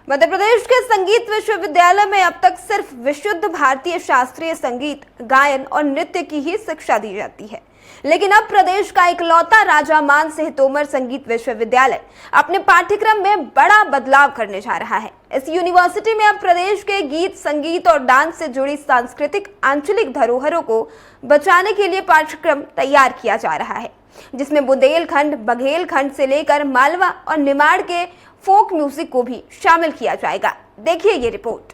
मध्य प्रदेश के संगीत विश्वविद्यालय में अब तक सिर्फ विशुद्ध भारतीय शास्त्रीय संगीत, गायन और नृत्य की ही शिक्षा दी जाती है। लेकिन अब प्रदेश का इकलौता राजा मानसिंह तोमर संगीत विश्वविद्यालय अपने पाठ्यक्रम में बड़ा बदलाव करने जा रहा है। इस यूनिवर्सिटी में अब प्रदेश के गीत, संगीत और डांस से जुड़ी सांस्कृतिक आंचलिक धरोहरों को बचाने के लिए पाठ्यक्रम तैयार किया जा रहा है, जिसमें बुंदेलखंड, बघेलखंड से लेकर मालवा और निमाड़ के फोक म्यूजिक को भी शामिल किया जाएगा। देखिए ये रिपोर्ट।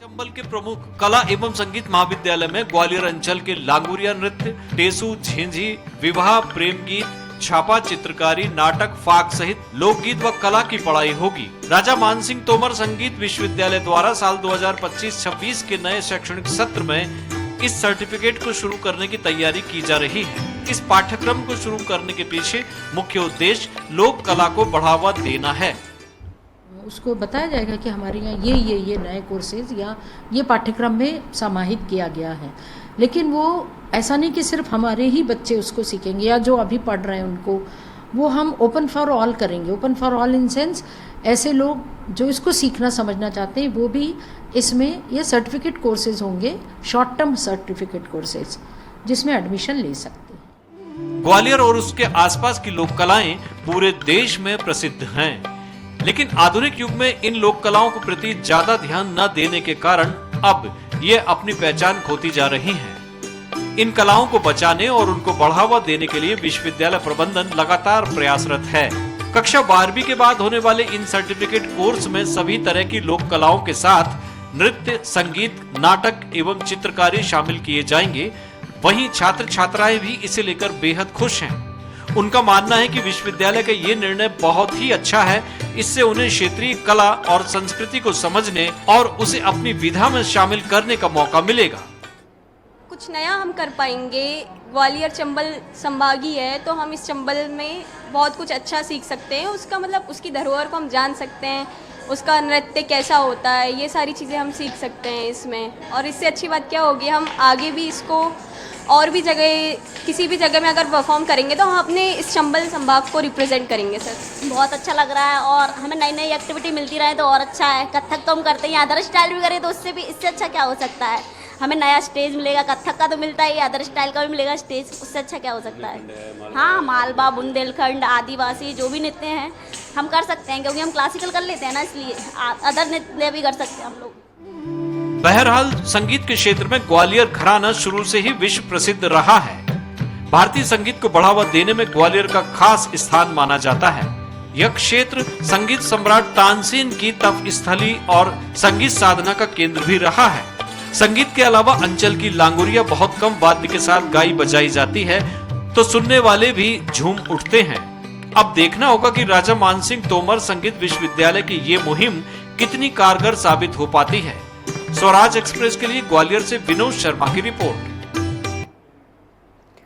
चंबल के प्रमुख कला एवं संगीत महाविद्यालय में ग्वालियर अंचल के लांगुरिया नृत्य, टेसू, झिंझी, विवाह, प्रेम गीत, छापा, चित्रकारी, नाटक, फाग सहित लोकगीत व कला की पढ़ाई होगी। राजा मानसिंह तोमर संगीत विश्वविद्यालय द्वारा साल 2025-26 के नए शैक्षणिक सत्र में इस सर्टिफिकेट को शुरू करने की तैयारी की जा रही है। इस पाठ्यक्रम को शुरू करने के पीछे मुख्य उद्देश्य लोक कला को बढ़ावा देना है। उसको बताया जाएगा कि हमारे यहाँ ये नए कोर्सेज या ये पाठ्यक्रम में समाहित किया गया है। लेकिन वो ऐसा नहीं कि सिर्फ हमारे ही बच्चे उसको सीखेंगे या जो अभी पढ़ रहे हैं उनको, वो हम ओपन फॉर ऑल करेंगे। Open for all in sense ऐसे लोग जो इसको सीखना समझना चाहते हैं वो भी इसमें ये सर्टिफिकेट कोर्सेज होंगे, शॉर्ट टर्म सर्टिफिकेट कोर्सेज, जिसमें एडमिशन ले सकते हैं। ग्वालियर और उसके आसपास की लोक कलाएं पूरे देश में प्रसिद्ध हैं, लेकिन आधुनिक युग में इन लोक कलाओं के प्रति ज्यादा ध्यान न देने के कारण अब ये अपनी पहचान खोती जा रही हैं। इन कलाओं को बचाने और उनको बढ़ावा देने के लिए विश्वविद्यालय प्रबंधन लगातार प्रयासरत है। कक्षा 12वीं के बाद होने वाले इन सर्टिफिकेट कोर्स में सभी तरह की लोक कलाओं के साथ नृत्य, संगीत, नाटक एवं चित्रकारी शामिल किए जाएंगे। वहीं छात्र छात्राएं भी इसे लेकर बेहद खुश हैं। उनका मानना है कि विश्वविद्यालय का ये निर्णय बहुत ही अच्छा है। इससे उन्हें क्षेत्रीय कला और संस्कृति को समझने और उसे अपनी विधा में शामिल करने का मौका मिलेगा। कुछ नया हम कर पाएंगे। ग्वालियर चंबल संभागीय है तो हम इस चंबल में बहुत कुछ अच्छा सीख सकते हैं। उसका मतलब उसकी धरोहर को हम जान सकते हैं, उसका नृत्य कैसा होता है, ये सारी चीज़ें हम सीख सकते हैं इसमें। और इससे अच्छी बात क्या होगी, हम आगे भी इसको और भी जगह, किसी भी जगह में अगर परफॉर्म करेंगे तो हम अपने इस चंबल संभाग को रिप्रेजेंट करेंगे। सर बहुत अच्छा लग रहा है और हमें नई नई एक्टिविटी मिलती रहे तो और अच्छा है। कथक तो हम करते हैं, अदर स्टाइल भी करें तो उससे भी इससे अच्छा क्या हो सकता है। हमें नया स्टेज मिलेगा, कथक का तो मिलता ही, अदर स्टाइल का भी मिलेगा स्टेज, उससे अच्छा क्या हो सकता है। हाँ, मालवा, बुंदेलखंड, आदिवासी जो भी नृत्य हैं हम कर सकते हैं, क्योंकि हम क्लासिकल कर लेते हैं ना, इसलिए अदर नृत्य भी कर सकते हैं हम लोग। बहरहाल संगीत के क्षेत्र में ग्वालियर घराना शुरू से ही विश्व प्रसिद्ध रहा है। भारतीय संगीत को बढ़ावा देने में ग्वालियर का खास स्थान माना जाता है। यह क्षेत्र संगीत सम्राट तानसेन की तप स्थली और संगीत साधना का केंद्र भी रहा है। संगीत के अलावा अंचल की लांगुरिया बहुत कम वाद्य के साथ गाई बजाई जाती है तो सुनने वाले भी झूम उठते हैं। अब देखना होगा कि राजा मानसिंह तोमर संगीत विश्वविद्यालय की ये मुहिम कितनी कारगर साबित हो पाती है। स्वराज एक्सप्रेस के लिए ग्वालियर से विनोद शर्मा की रिपोर्ट।